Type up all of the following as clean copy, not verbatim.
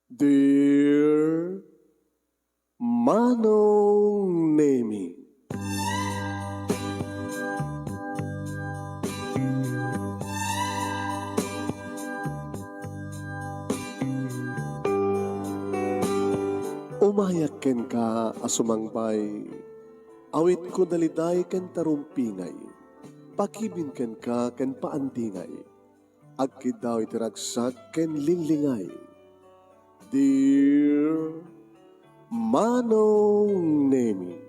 Dear Manong Nemi, umayak ken ka asumangbay, awit ko daliday ken tarumpingay, pakibin ken ka ken paandingay, agkid daw itiragsak ken linglingay. Dear Manong Nemi,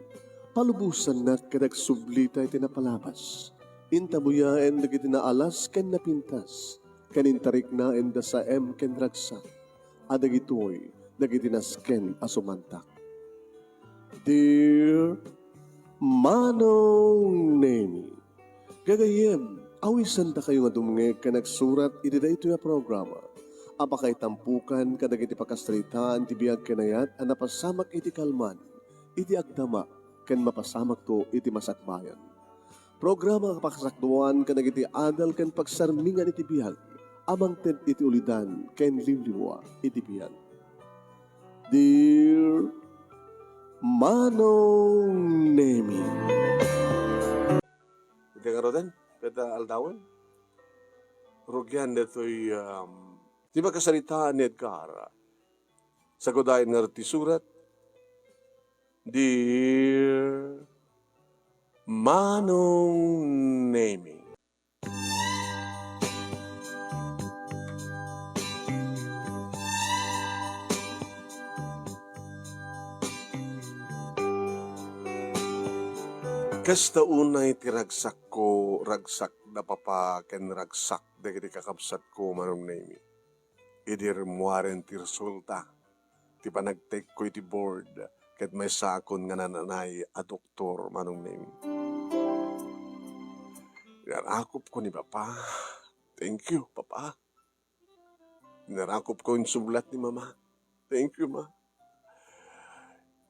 palubusan na kadag sublita iti napalabas. Intabuyaen dagiti naalas ken napintas, kanintarik na enda sa ken ragsak, adagitoy dagiti nasken asumantak. Dear Manong Nemi, gagayem, awisan ta kayo nga dumnge ka nagsurat iti dayto nga programa. Apakay tampukan kadag iti pakasritaan ti biag kanayat a napasamak iti kalman, iti agdama, ken mapasamak to iti masakbayan. Programa kapakasakduan kadag iti adal ken pagsarmingan iti biag, amang ted iti ulidan ken liwliwa iti biag. Dear Manong Nemi. Iti nga rodan, kada aldawan. Rugyan dito'y, di ba kasalitaan ni Edgar? Sa godayan nga ti surat, Dear Manong Nemi. Kasta unay ti ragsak ko, ragsak na papa, ken ragsak dagiti kakabsat ko, Manong Nemi. Idir muaren ti resulta, ti panagtek ko iti board, ket may sakon nga nananay a doktor, Manong Nemi. Narakop ko ni Papa. Thank you, Papa. Narakop ko yung sumulat ni Mama. Thank you, Ma.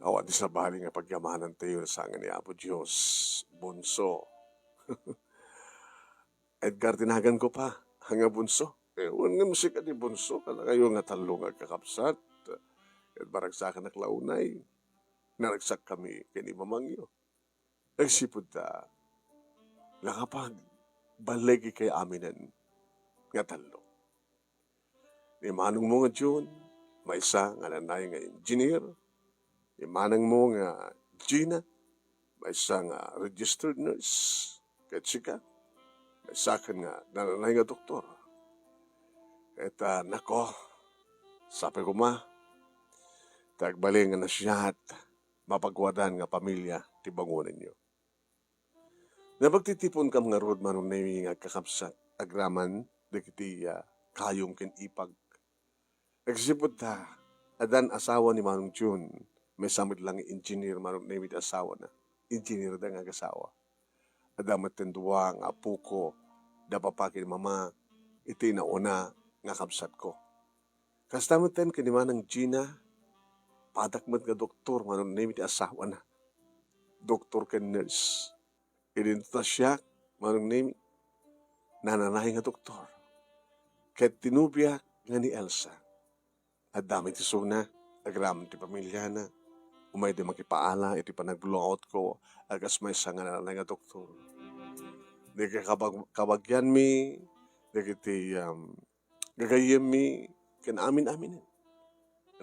Awa di sa bali nga pagyamanan tayo sa ni Apo Diyos, bunso. Edgar, tinagan ko pa, hanga bunso. Ewan nga musika ni bunso, kala kayo nga talong agkakapsat. At baragsakan naklaunay. Naragsak kami kini Mamangyo. Nagsipod ta, nakapag balegi kay aminan nga talo. Ni manong mo nga June, may isa nga nanay nga engineer. Ni manang mo nga Gina, may isa nga registered nurse. Kahit sika, may isa nga nanay nga doktor. At nako, sabi ko ma, tagbali nga na siya at mapagwadan nga pamilya ti bangunan niyo. Napagtitipon kam nga rod Manong Nemi nga kakapsat agraman dagiti kayong ken ipag. Nagsipod ta, adan asawa ni Manong June, may samid lang engineer Manong Nemi ti asawa na. Engineer da nga asawa. Adamat tenduwa nga apo ko, da papakin mama, iti nauna nga kapsat ko. Kastamat ten kanimanang Gina, padakmat nga doktor Manong Nemi ti asawa na. Doktor ken nurse. Idinta siya, Manong Nemi, nananahay nga doktor. Ket tinubyak nga ni Elsa. At dami ti suna, agram ti pamilya na. Umay di makipaala, iti panag-blowout ko, agas may nga nananahay nga doktor. Di ka kabagyan mi, di kiti gagayem mi, ken amin-aminin.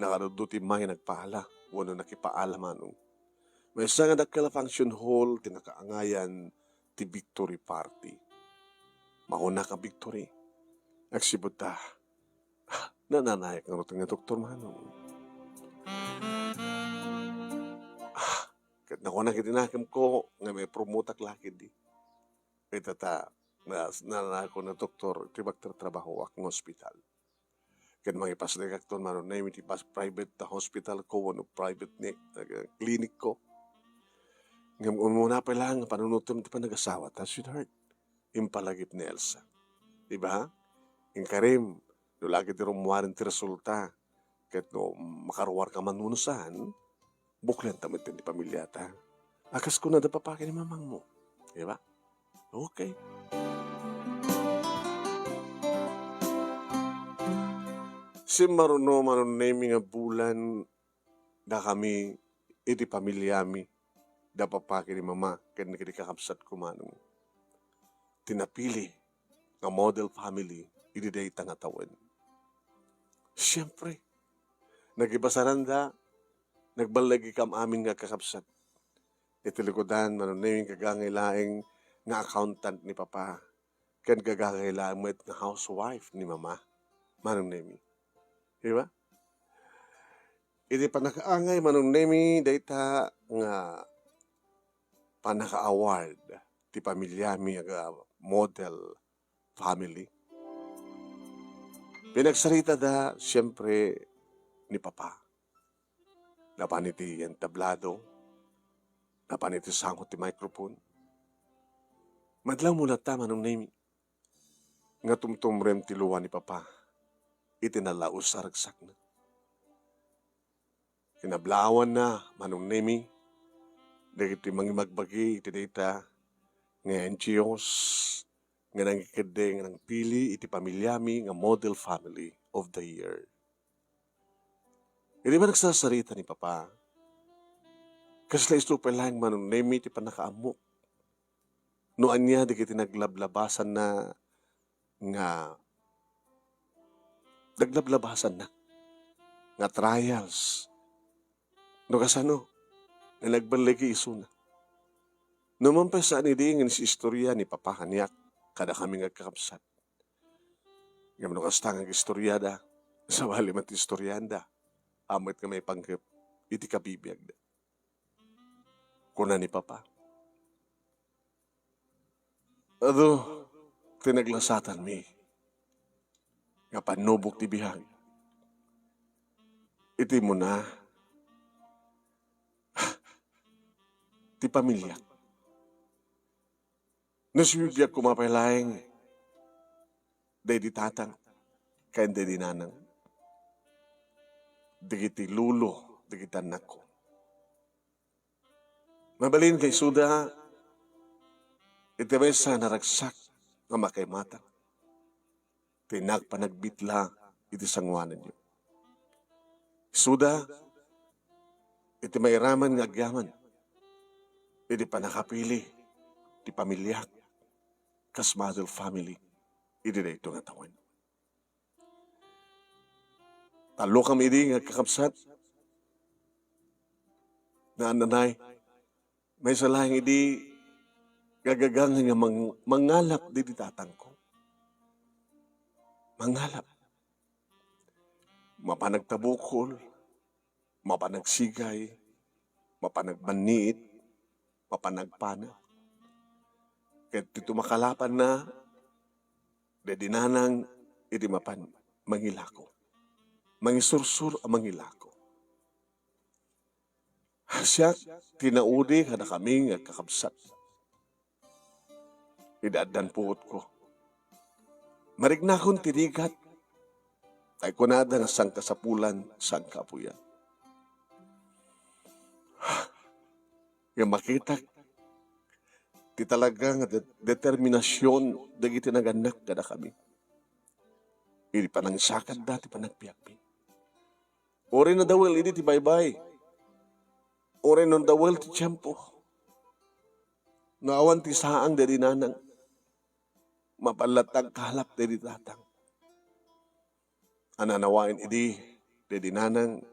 Nakaruduti may nagpaala, wano nakipaala Manong. May isa nga dakila function hall, tinakaangayan, ti victory party. Mauna ka victory. Nagsibot ta, nananayak nga rutang nga doktor Manong. Kat nakuha kitinakam ko, nga may promotak lakid di. Kaya ta, nananayak ko na doktor, tibag trabaho akong hospital. Kaya mga ipasagak to, Manong, na yung private hospital ko, ano private clinic ko. Ngayon muna pa lang, panunutom ti pa nag-asawa, ta sweetheart, impalagip ni Elsa. Diba? Yung karim, no lagi ti rumuwarin ti resulta, kahit no makaruwar ka manunusan, buklan tamit ti pamilya ta. Akas ko na da papakin ni mamang mo. Diba? Okay. Si maruno manunemi nga bulan da kami iti pamilyami da papaki ni mama ken kiti kakabsat ko manong tinapili nga model family iti dayta nga tawen. Siyempre, nagibasaran da, nagbalagi kam amin nga kakabsat. Iti likodan manunemi kagangailaeng nga accountant ni papa ken kagangailaeng met nga housewife ni mama manunemi. Di ba? Iti panakaangay manunemi dayta nga panaka-award ti pamilyami nga model family. Pinagsarita da, siyempre, ni Papa. Napan iti entablado, napan iti sangot ti microphone. Madlang muna ta manunemi. Nga tumtumrem ti luwa ni Papa. Iti nalaos sa ragsak na. Kinablawan na manunemi. Dagiti mangimagbagi iti data nga NGOs nga nangikede nga nang pili iti pamilyami nga model family of the year. Hindi ba nagsasarita ni Papa? Kasla isto pa lang manunemi iti panakaamok. Noan niya di kiti naglablabasan na nga nga trials. No kasano? Na nagbalagi iso na. Numampay saan hindi nga si istorya ni Papa Hanyak kada kami nagkakapsat. Ngayon kastang ang istorya da, sa wali mat istoryanda, amit ka may panggap, iti kabibiyag da. Kuna ni Papa. Ado, tinaglasatan mi, nga panubok ti bihag. Iti mo na, ti pamilya. Nasibibiyag kumapailaeng, day di tatang, kain day di nanang. Digiti lulo, digiti anak ko. Mabalin kay suda, iti may sa naragsak nga makaimata. Tinagpanagbitla, iti sangwanan niyo. Suda, iti may raman nga agyaman. Iti panakapili, iti pamilya, kas model family, iti na ito nga tawan. Talo kami di nga kakapsat, na ananay, may salahing idi gagagang nga mangalap di tatang ko. Mangalap. Mapanagtabukol, mapanagsigay, mapanagmanit, mapanagpana. Kahit ito makalapan na, dedinanang iti mapan mangilako. Mangisursur ang mangilako. Siya, tinaudi kada kami nga kakabsat. Idaadan puot ko. Marignakon tinigat, ay kunada nga sang kasapulan, sang kapuyan. Yung makita, ti talaga nga determinasyon dagiti naganak kada kami. Hindi panangsakan dati panagpiyakpi. Ori na dawel, hindi ti baybay. Ori na dawel ti tiyempo. Naawan ti saang dari nanang. Mapalatag kalap dari tatang. Ananawain idi dari nanang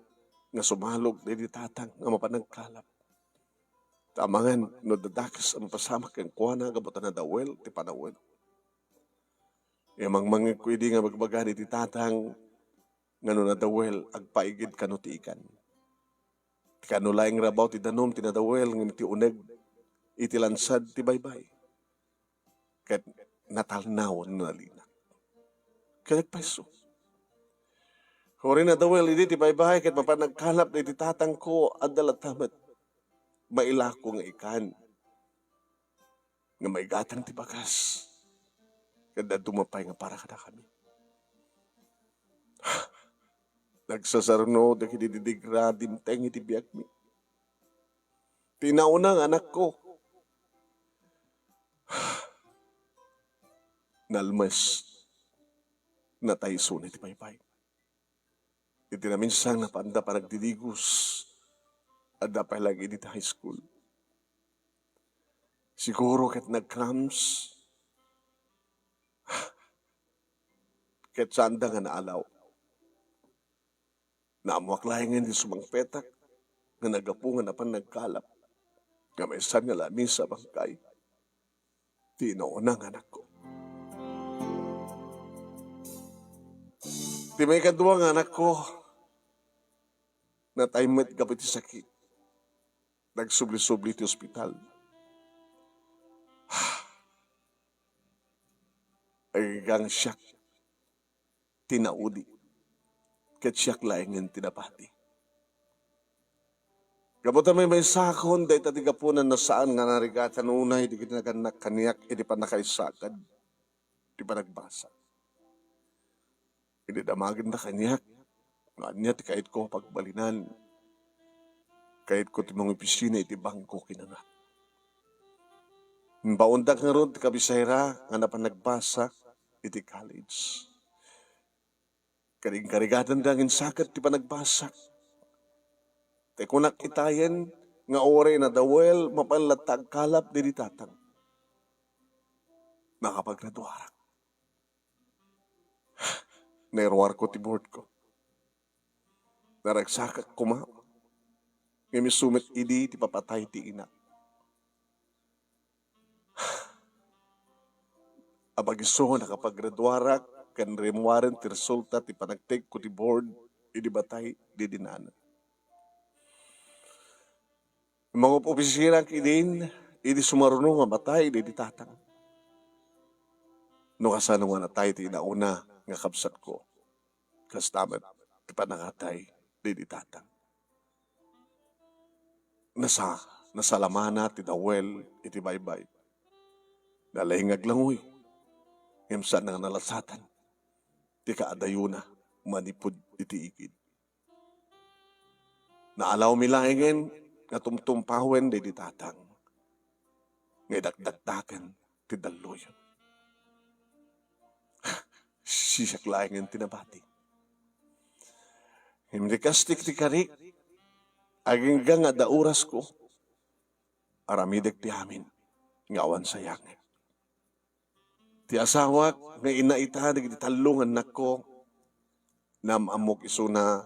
nga sumalog dari tatang nga mapanagkalap. Tamangan no dadakas ang pasamak ang kuwana kabutan na dawel ti panawel. Yamang mga kuidi nga magbagani ti tatang nga no nadawel agpaigid kano ti ikan. Kano laing rabaw ti danom ti nadawel nga ti uneg iti lansad ti baybay. Kat natalnaw no nalinak. Kaya nagpaiso. Kung na dawel iti ti baybay kat mapanagkalap na iti tatang ko adalatamat. Mailako nga ikan. Nga maigatang ti bakas. Kada dumapay nga para kada kami. Nagsasarno, nakidididigra, dimteng iti biyak mi. Tinaunang anak ko. Nalmas na tayso na iti paypay. iti na minsan napanda pa nagdidigos at dapat lagi dito high school. Siguro kat nag-cramps, kat sanda nga naalaw. Naamuak lahingan di sumang petak, nga nagapungan na pan nagkalap, nga may san nga lamin sa bangkay. Tinoon ang anak ko. Di may kadua nga anak ko, na time kapit sakit. Nagsubli-subli ti ospital. Ay gang siyak, tinaudi, kat siyak laingin tinapati. Kabutan may sakon, dahi tatigapunan na saan nga narigatan unay, di kita naganak kaniyak, di pa nakaisagad, di pa nagbasa. Hindi damagin na kaniyak, nga niya ti kahit ko pagbalinan, kahit ko ti mga opisina, iti bangko kinanak. Baundak nga ron, ti kabisayra, nga napan nagbasa, iti college. Karing-karigatan dangin sakat, ti pa nagbasa. Te kunak itayen, nga ore na dawel, mapalatag kalap, di tatang. Nakapaggraduarak. Nairwar ko ti board ko. Naragsakak kuma. Ngami sumit idi, ti papatay ti ina. Abagiso nakapaggraduarak, kan remuaren ti resulta, ti panagtake ko ti board, idi batay, di dinanan. Mga opisina kidin, idi sumarunong nga batay, di tatang. No kasano nga natay, ti inauna, nga kapsat ko. Kastamat, ti panangatay, di tatang. Nasalamana, ti dawel, iti baybay. Nalahingag langoy. Ngimsa nang nalasatan. Ti kaadayuna, manipod iti ikid. Naalaw milahingin, nga tumtumpawen di tatang. Ngay dakdakdakan, ti daluyan. Siyak lahingin tinabati. Hindi kastik ti karik, aging nga da oras ko, aramidek ti amin, ngawan sayangin. Ti asawa, nga inaitahadig ti talungan nako, namamok isuna,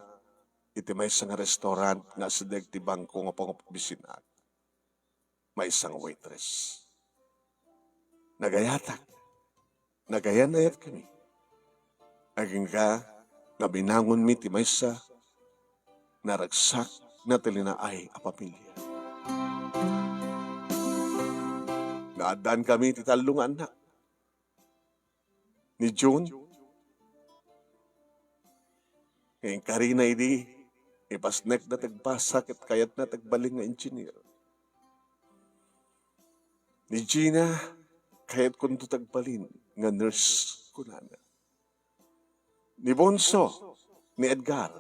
iti may isang restaurant, nga sadeg ti bangko nga pangopabisinan. May isang waitress. Nagayatak. Nagayanayat kami. Aging ka, nabinangon mi ti maysa, naragsak na talinaay a pamilya. Naadaan kami ti talong anak. Ni June, ngayong karina idi, ipasnek na tagbasak at kayat na tagbaling nga engineer. Ni Gina, kayat kundo tagbalin nga nurse kunana. Ni Bonso, ni Edgar,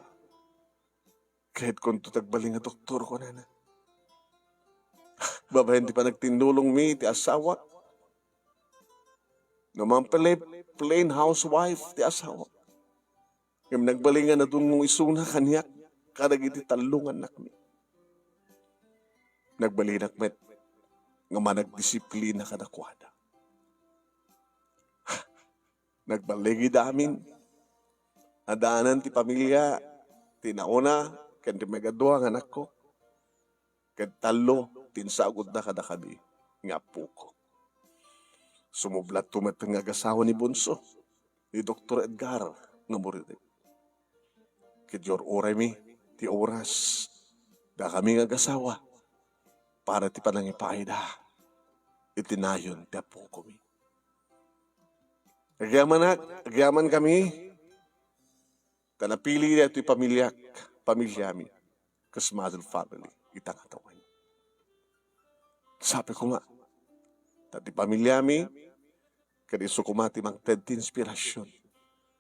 kahit kung tutagbaling nga doktor ko na. Babayan di pa nagtinulong mi, ti asawa. Naman pala, plain housewife, ti asawa. Yung nagbalingan na doon mong isuna kanyak, kadag iti talungan nak mi. Nagbalinak met, nga managdisiplina kadakwada. Nagbaligi damin, adaanan ti pamilya, tinauna, kanti megadua nga anak ko, talo, tinsagod na kadakadi, nga puko. Sumublat tumat nga agasawa ni Bunso, ni Dr. Edgar, nga muridik. Kidyor oray mi, ti oras, da kami nga agasawa, para ti panangipaida, itinayon ti puko mi. Agyaman kami, kanapili na ito'y pamilya mi, kas model family, itang katawan. Sabi ko nga, tati pamilya mi, kaniso kumati mang TED inspirasyon,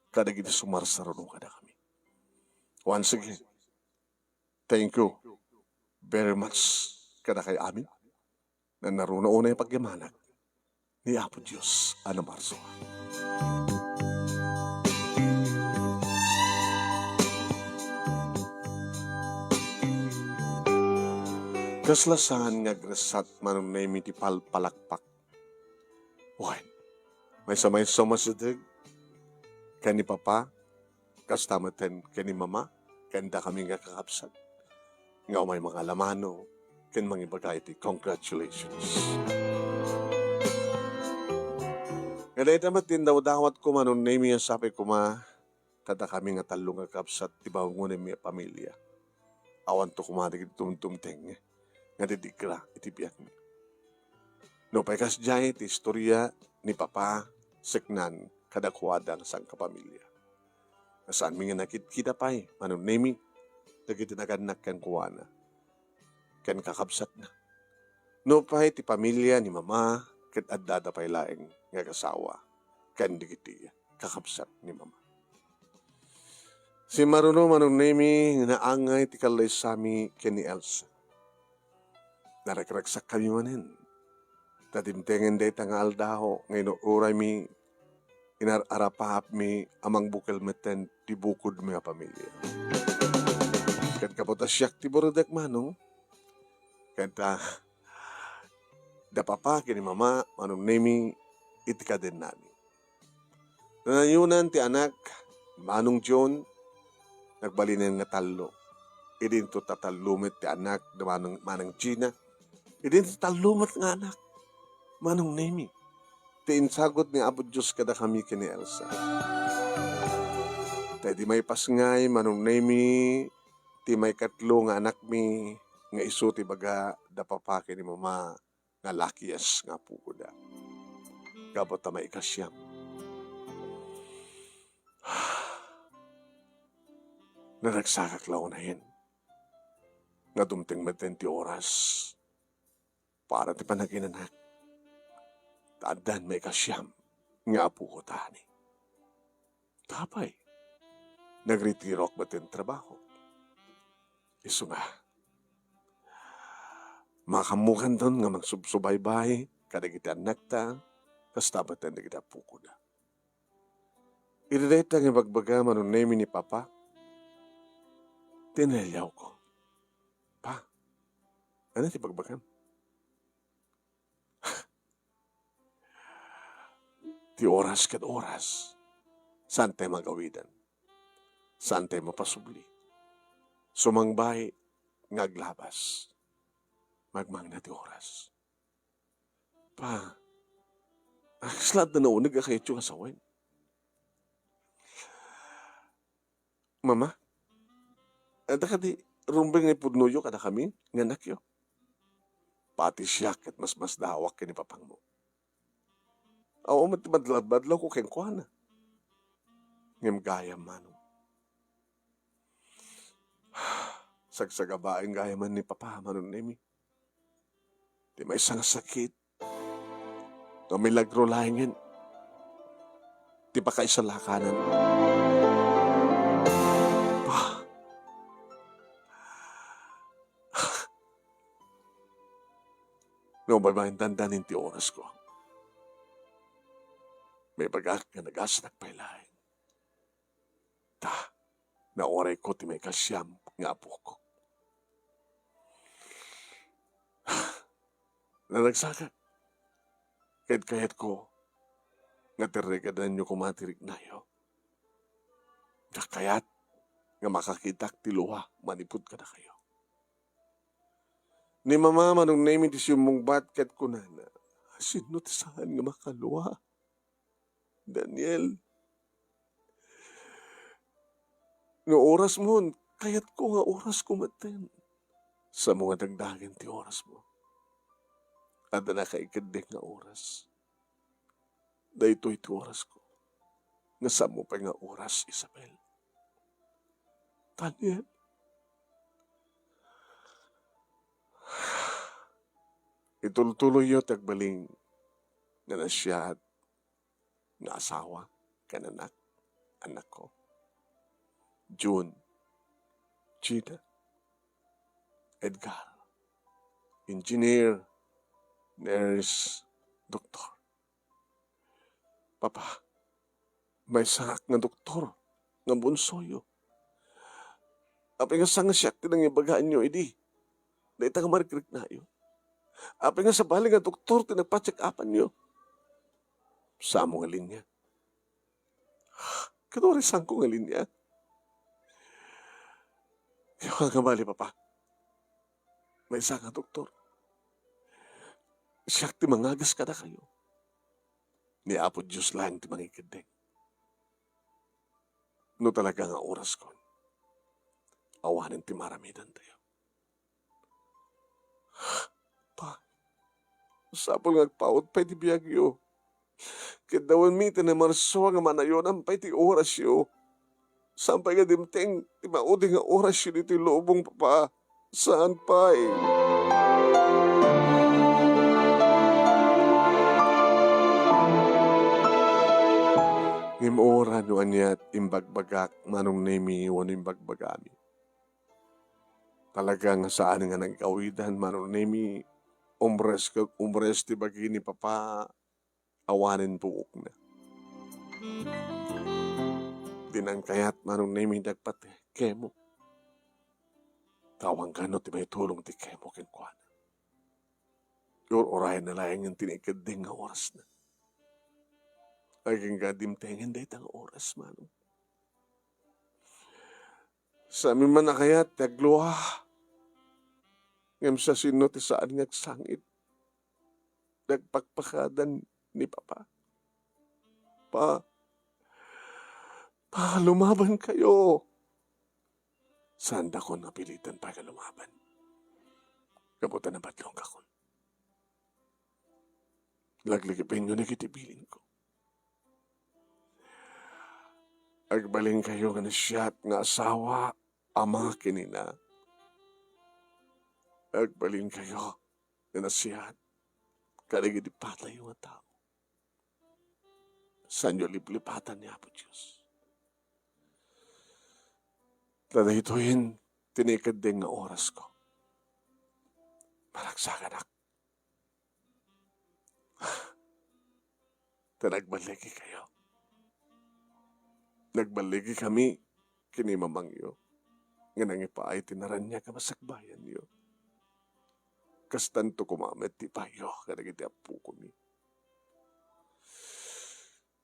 kada gini sumarsarunong kada kami. Once again, thank you very much kada kay amin, na narunaon na yung pagyamanag ni Apo Diyos, Ana Marzo. Kaslasan nga grasat manong naimi ti palpalakpak. Wen, may samay sumasadag, kani papa, kastamatan kani mama, kanda kami nga kakapsat. Nga may mga lamano, kan mga ibagay ti congratulations. Nga dahil naman tindaw-dawat ko manong naimi ang sabi ko kada kami nga talong nga kapsat, ti bangunin mi pamilya. Awan to kumadig tumtumteng, nga didikra iti biyak mi. No paikas jay ti istorya ni papa, seknan, kadakwada ng sang kapamilya. Nasaan mi nga nakikita pa'y, manong naimi, nagitinagannak kan kuwana. Kan kakabsat na. No pa'y ti pamilya ni mama, kat addada pa'y laeng nga kasawa, kan digiti kakabsat ni mama. Si Maruno manong naimi, naangay ti kalay sami ken ni Elsa. Narakragsak kami manin. Tatimtengen day tanga aldaho, ngayon uray mi, inararapahap mi, amang bukal meten, ti bukod mi a pamilya. Kat kapotasyak ti borodek manong, kanta, da papa kini mama, manong nemi, itika din nani. Nanayunan ti anak, manong John, nagbalinin nga talo. Idin to tatalumit ti anak, da manang Gina. Idin to talumit nga anak, manong nemi. Ti insagot ni Apo Diyos kada kami kini Elsa. Tay di may pasngay, manong nemi, ti may katlo nga anak mi, nga iso ti baga, da papake ni mama, nga lakias nga pukuda. Gabot ta may ikasyam. Naragsakak lao na yan. Nga dumting maten ti oras, para ti panaginanak. Taadan may kasyam, nga apo ko tani. Tapay, nagretirok ba tin trabaho? Iso nga, makamukan doon nga magsubsubaybay, kadagitan nakta, kastabatan na kita puko na. Idadayta nga bagbaga manunemi ni Papa, tinalyaw ko. Pa, ano ti bagbagam? Ti oras kat oras, saan tayo magawidan? Saan tayo mapasubli? Sumangbay, ngaglabas. Magmang na ti oras. Pa, akaslat na naunag kayo tiyong asawan. Mama, ada ka di rumbeng ni pudnuyo kada kami, nganak yo. Pati siyak at mas dawak kini papang mo. Oo, matibadlaw ko keng kuana. Ngem gaya manong. Sagsagabaing gaya man ni Papa manon nemi. Di may isang sakit. No milagro lahingin. Di pa kaisalakanan. Pa. No ba dandanin ti oras ko. May bagak nga nagasanak pa'y lahing. Ta, na oray ko ti may kasyam nga apo ko. Nanagsaka. Kahit ko, nga tirregadan nyo kumatirig na yo. Kayat, nga makakitak ti luha, manipod ka na kayo. Ni mama manong name ti siyumong batkat ko na sino ti saan nga makaluha? Daniel, nga oras mo, kayat ko nga oras ko maten. Sa mga dagdagan ti oras mo. Ada na kaikadek nga oras. Dahito iti oras ko. Nga sa mo pa nga oras, Isabel. Daniel. Itultuloy yo tagbaling nga nasyad nga asawa, kananak, anak ko. June, Gina, Edgar, engineer, nurse, doktor. Papa, may sangak nga doktor, nga bunsoyo. Apay nga sangasyak tinang ibagaan nyo, idi. Na itang marikrik na yun. Apay nga sa bali nga doktor, tinagpa-check upan niyo. Sa mo nga linya. Kadorisan ko nga linya. Kaya nga bali, papa. May isa nga doktor. Siya ti mangagas ka na kayo. Ni Apo Diyos lang ti mangikideng. No talaga nga oras ko. Awanin ti maramidan tayo. Pa, sapol nga agpaot pa'y ti biyag yo. Kidawan mi ti na marso nga manayonan pa'y ti oras yo. Sampay nga dimteng, ti maudi nga oras yo dito lobong papa. Saan pa'y? Ngimora no anyat imbagbagak manong nemi wano imbagbagami. Talagang saan nga nagkawidan manong nemi umbres ti bagi ni papa awanin buok na. Dinangkayat manong nemi dagpate kemo. Tawang gano ti may tulong ti kemo kenkwana. Yor orahin na layang yung tinikading nga oras na. Aging gadimtengen day tang oras manong. Sa amin man na kaya tagluha. Ngam sa sino ti saan ngag sangit. Nagpakpakadan ni papa. Pa, lumaban kayo. Saan ko napilitan pa ka lumaban? Kabutan na batlong kakon. Lagligipin nyo na kitibilin ko. Agbaling kayo nga siya nga asawa, ama kinina. Agbaling kayo nga nasiyat, kaligid ipatay yung tao. Saan nyo liplipatan niya po Diyos? Tada ito'y tinikad din nga oras ko. Maragsagan ako. Tanagbaligi kayo. Nagbaligi kami kini mamangyo. Nga nangipaay tinaran niya kamasakbayan niyo. Kastanto kumamit ti payo kadagiti apu ko mi.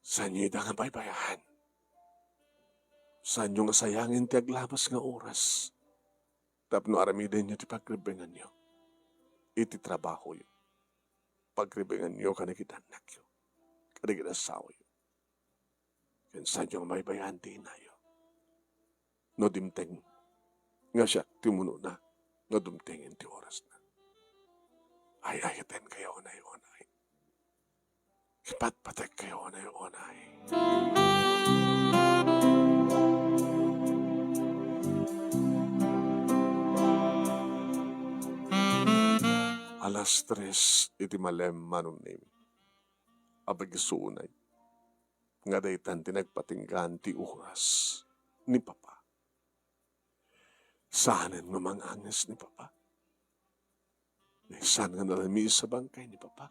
Sa inyo nga baybayahan. Sa inyo nga sayangin ti aglamas nga oras. Tapno aramiden niyo ti pagribengan niyo. Iti trabaho yo. Pagribengan niyo kanagitanak yo. Kanagitasawa yo. Yan sa inyo nga baybayahan ti inayo. No dimteng. Nga siya timuno na. No dumtengin ti oras na. Ay ayaten kayo onay-onay. Ipatpatek kayo onay-onay. Alas 3 iti malem manong name. Abag isunay. Nga daytan tinagpatinggan ti oras ni papa. Saanan mamangangis ni papa. Saan nga nalami sa bangkay ni papa.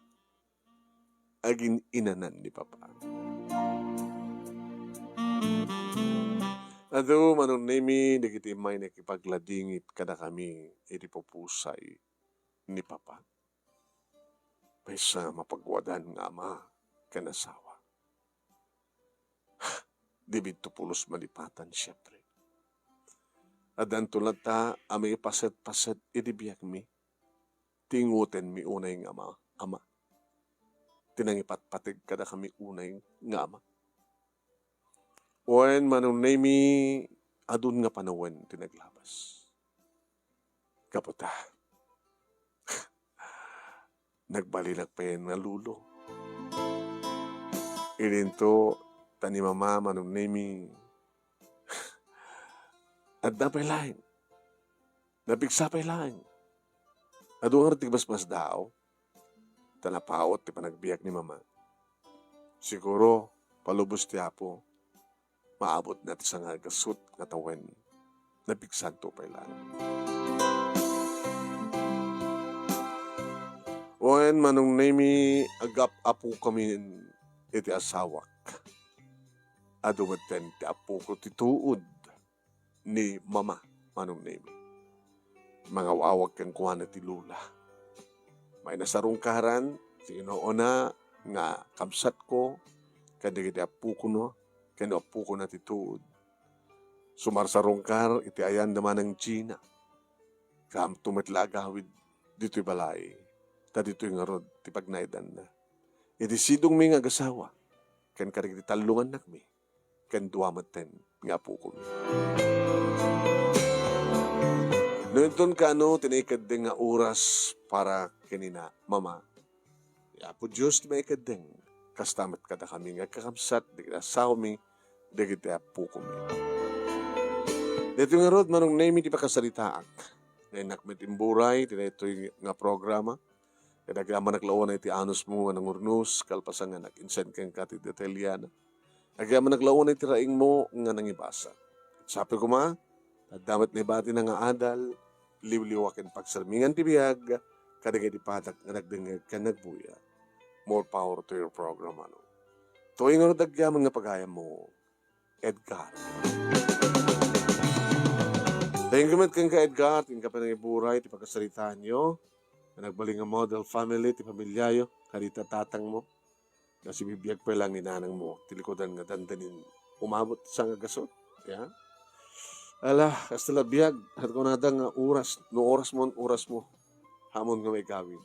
Agin inanan ni papa. Ado manong nemi dagiti may nakipagladingit kada kami iti popusay ni papa. May sa mapagwadan nga ama kanasawa. Dibid to pulos malipatan siyempre. Adan tulad ta amay paset-paset idibiyag mi. Tingutin mi unay nga ama. Tinangipatpatig kada kami unay nga ama. Wen manong nemi adun nga panawen tinaglabas. Kaputa. Nagbalilag pa yan nga lulo. Ilinto tani mama manong nemi at napay laing. Napigsapay laing. Ado nga tigbas-bas daw. Tanapaot ti panagbiyak ni mama. Siguro palubos ti apo. Maabot na ti nga gasut nga tawen. Napigsan to pay lang. Oen manong nemi agap apo kami iti asawak. Adumaten ti apo ko ti tuod ni mama manong nemi. mga wawag kang kuha na ti lula. May nasarungkaran, na nga kamsat ko, kadigiti apu ko no, kano apu ko na tituod. Sumarsarungkar, iti ayan naman ng Gina. Kam tumitla agawid, dito'y balay. Ta dito'y nga rod, ti pagnaidan na. Iti sidong mi nga agasawa, kan karigiti talungan nakmi, kan duwamaten nga apu ko. Noon ka tinaikad din nga oras para kanina, mama. Apo Diyos, tinaikad din. Kastamat kada kami nga kakamsat, di kita asawa mi, di kita apu ko mi. Dito nga rod, manong name di pa kasalitaak. Ngayon nakmitimburay, ito nga programa. Kaya naglawan na iti anos mo nga nangurnus, kalpasan nga nag-insend kang kati detelyana. Naglaman naglawan na iti raing mo nga nangibasa. Sabi ko damat na ibati na nga adal, liwliwakin pagsarmingan ti biyag, kadigay di patak nga nagdengag ka nagbuya. More power to your program, ano. Tuwing nga dagyaman nga pagaya mo, Edgar. Thank you kang ka Edgar, tingin ka pa ng iburay, ti pagkasalitaan nyo, na nagbaling nga model family, ti pamilyayo, karita tatang mo, na si bibiyag pa lang ni nanang mo, tilikodan nga dandanin, umabot sa nga gasot, yeah? Ala, hasta labiyag, at kung nadang oras, no oras mo, hamon nga may gawin.